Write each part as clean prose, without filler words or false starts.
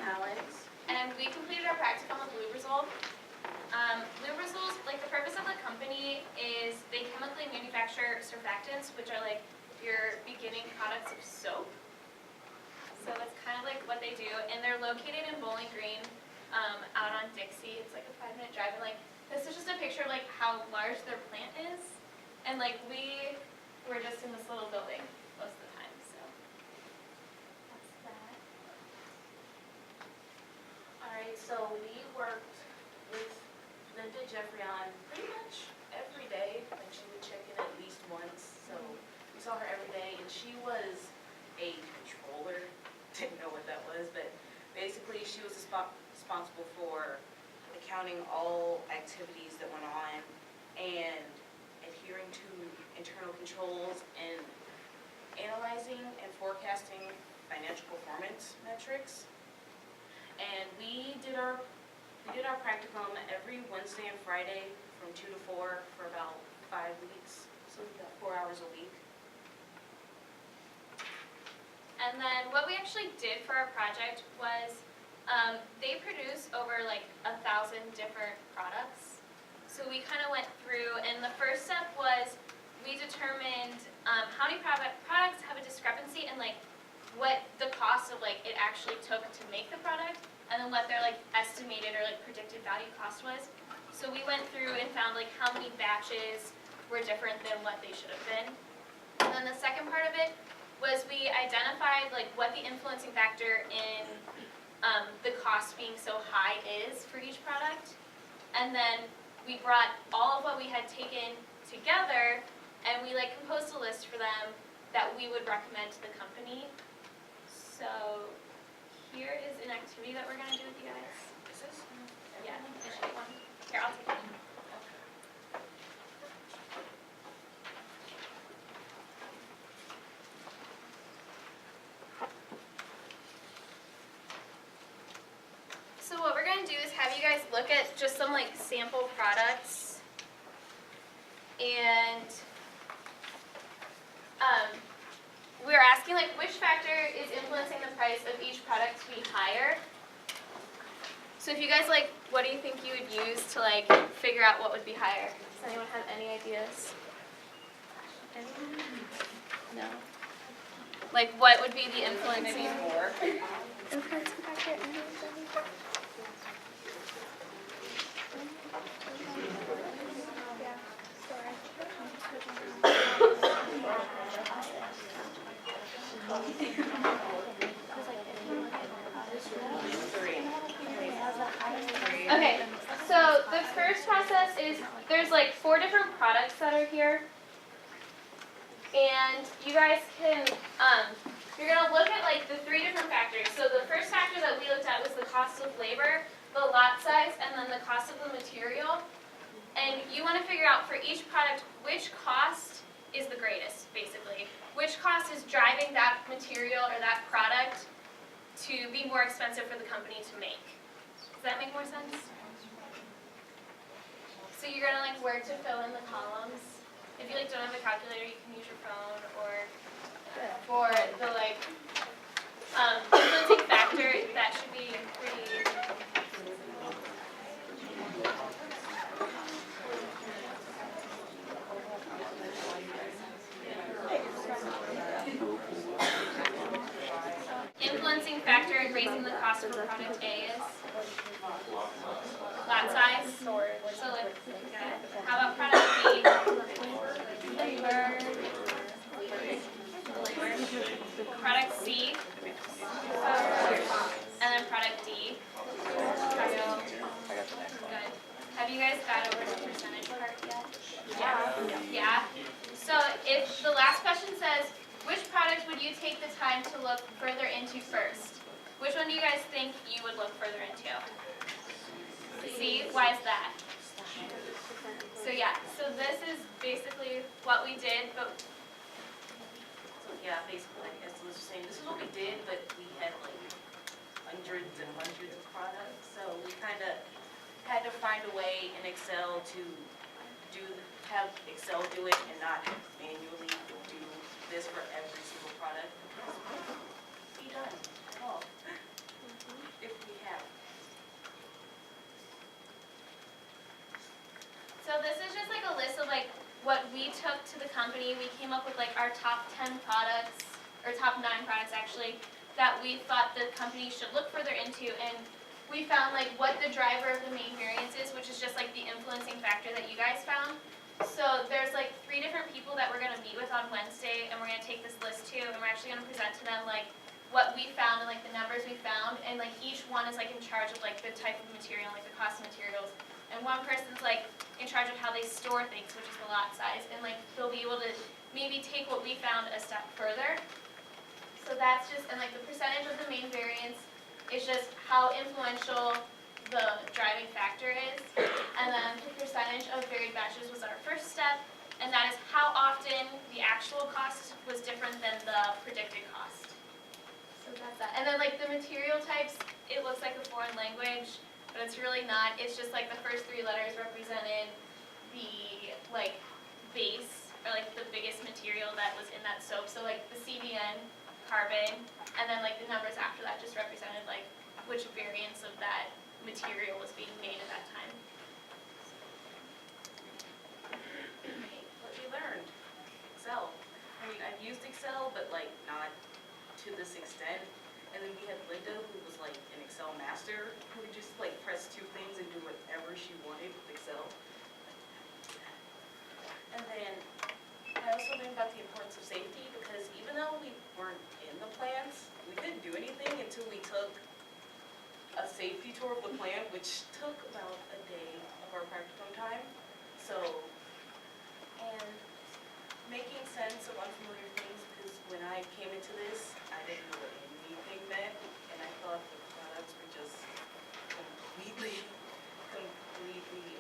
Alex. And we completed our practicum with Lubrizol. Lubrizol, like the purpose of the company is they chemically manufacture surfactants, which are like your beginning products of soap. So that's kind of like what they do. And they're located in Bowling Green, out on Dixie. It's like a 5-minute drive. And like this is just a picture of like how large their plant is. And like we were just in this little building most of the time. So that's that. Alright, so we worked with Linda Jeffrey on pretty much every day, and she would check in at least once. So we saw her every day, and she was a controller. Didn't know what that was, but basically she was responsible for accounting all activities that went on and adhering to internal controls and analyzing and forecasting financial performance metrics. And we did our practicum every Wednesday and Friday from 2 to 4 for about 5 weeks. So we got 4 hours a week. And then what we actually did for our project was they produce over like 1,000 different products. So we kind of went through, and the first step was we determined how many products have a discrepancy in like what the cost of like it actually took to make the product, and then what their like estimated or like predicted value cost was. So we went through and found like how many batches were different than what they should have been. And then the second part of it was we identified like what the influencing factor in the cost being so high is for each product. And then we brought all of what we had taken together and we like composed a list for them that we would recommend to the company. So here is an activity that we're going to do with you guys. Is this? Yeah, there should be one. Here, I'll take it. So what we're going to do is have you guys look at just some like sample products, and we're asking like which factor is influencing the price of each product we hire. So if you guys like, what do you think you would use to like figure out what would be higher? Does anyone have any ideas? Anyone? No. Like what would be the influencing factor? Okay, so the first process is there's like 4 different products that are here, and you guys can you're gonna look at like the 3 different factors. So the first factor that we looked at was the cost of labor, the lot size, and then the cost of the material. And you want to figure out for each product which cost is the greatest, basically. Which cost is driving that material or that product to be more expensive for the company to make. Does that make more sense? So you're going to like where to fill in the columns. If you like don't have a calculator, you can use your phone, or for the like influencing factor, that should be pretty. Influencing factor in raising the cost of a product A is lot size. So like, how about product B? Labor. Product C. And then product D. Good. Have you guys got over the percentage part yet? Yeah. So if the last question says, which product would you take the time to look further into first? Which one do you guys think you would look further into? C, why is that? So yeah, so this is basically what we did, but Yeah, basically, like as Liz was saying, this is what we did, but we had like hundreds and hundreds of products. So we kind of had to find a way in Excel to have Excel do it and not manually do this for every single product. Be done at all. If this is just like a list of like what we took to the company. We came up with like our top 10 products, or top 9 products actually, that we thought the company should look further into, and we found like what the driver of the main variance is, which is just like the influencing factor that you guys found. So there's like 3 different people that we're going to meet with on Wednesday, and we're going to take this list too, and we're actually going to present to them like what we found and like the numbers we found, and like each one is like in charge of like the type of material, like the cost of materials, and one person's like in charge of how they store things, which is the lot size, and like they'll be able to maybe take what we found a step further. So that's just, and like the percentage of the main variance is just how influential the driving factor is, and then the percentage of varied batches was our first step, and that is how often the actual cost was different than the predicted cost. So that's that. And then like the material types, it looks like a foreign language, but it's really not. It's just like the first 3 letters represented the like base, or like the biggest material that was in that soap. So like the CBN, carbon, and then like the numbers after that just represented like which variance of that material was being made at that time. What we learned, Excel. I mean, I've used Excel, but like not to this extent. And then we had Linda, who was like an Excel master, who would just like press 2 things and do whatever she wanted with Excel. And then I also learned about the importance of safety, because even though we weren't in the plants, we couldn't do anything until we took a safety tour of the plant, which took about a day of our practicum time. So, and making sense of unfamiliar things, because when I came into this, I didn't know what anything meant, and I thought the products were just completely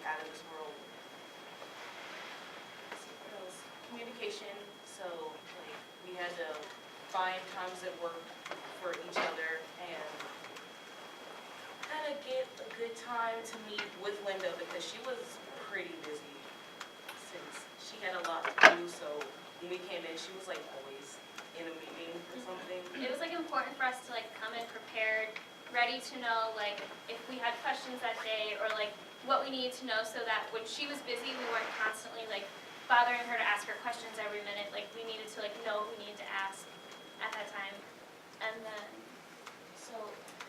out of this world. What else? Communication. So, like, we had to find times that worked for each other, and kind of get a good time to meet with Linda, because she was pretty busy since she had a lot to do. So when we came in, she was like always in a meeting or something. It was like important for us to like come in prepared, ready to know like if we had questions that day, or like what we needed to know, so that when she was busy, we weren't constantly like bothering her to ask her questions every minute. Like we needed to like know what we needed to ask at that time. And then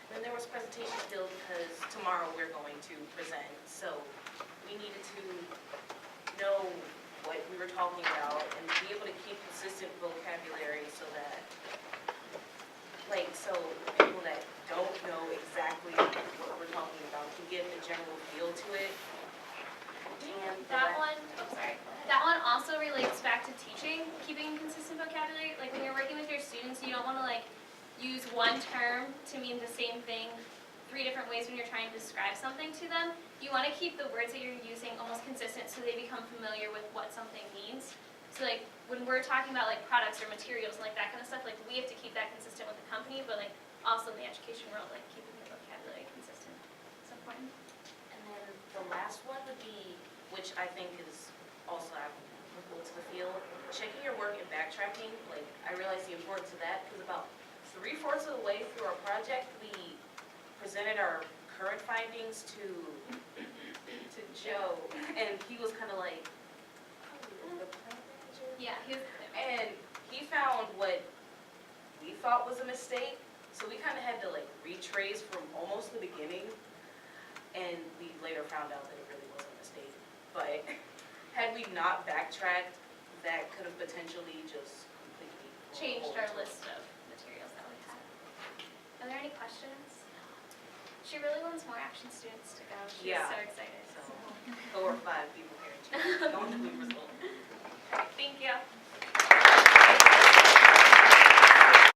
then there was presentation still, because tomorrow we're going to present. So we needed to know what we were talking about and be able to keep consistent vocabulary, so that, like, so people that don't know exactly what we're talking about can get a general feel to it. And that one also relates back to teaching, keeping consistent vocabulary. Like when you're working with your students, you don't want to like use one term to mean the same thing 3 different ways when you're trying to describe something to them. You want to keep the words that you're using almost consistent, so they become familiar with what something means. So like when we're talking about like products or materials and like that kind of stuff, like we have to keep that consistent with the company, but like also in the education world, like keeping your vocabulary consistent is important. And then the last one would be, which I think is also applicable to the field, checking your work and backtracking. Like, I realized the importance of that, because about 3/4 of the way through our project, we presented our current findings to Joe, and he was kind of like, oh, the plant manager? Yeah, And he found what we thought was a mistake, so we kind of had to like retrace from almost the beginning, and we later found out that it really was a mistake. But had we not backtracked, that could have potentially just completely changed our list of materials that we had. Are there any questions? She really wants more action students to go. She's so excited. So 4 or 5 people here, going to the results.